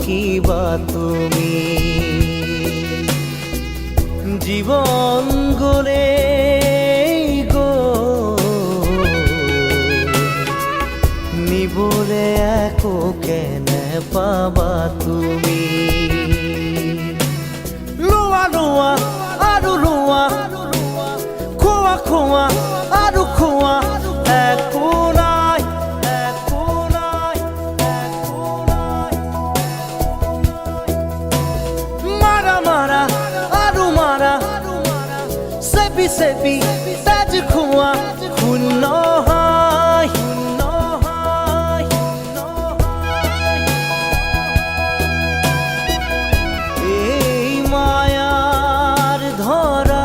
কিবা তুমি জীবন গলে গো নিবলে একো কেনে পাবা তুমি লোৱা লোৱা আৰু লোৱা খোৱা খোৱা আৰু খোৱা একো নাই একো নাই একো নাই মাৰা মাৰা আৰু মাৰা চেপি চেপি তেজ খোৱা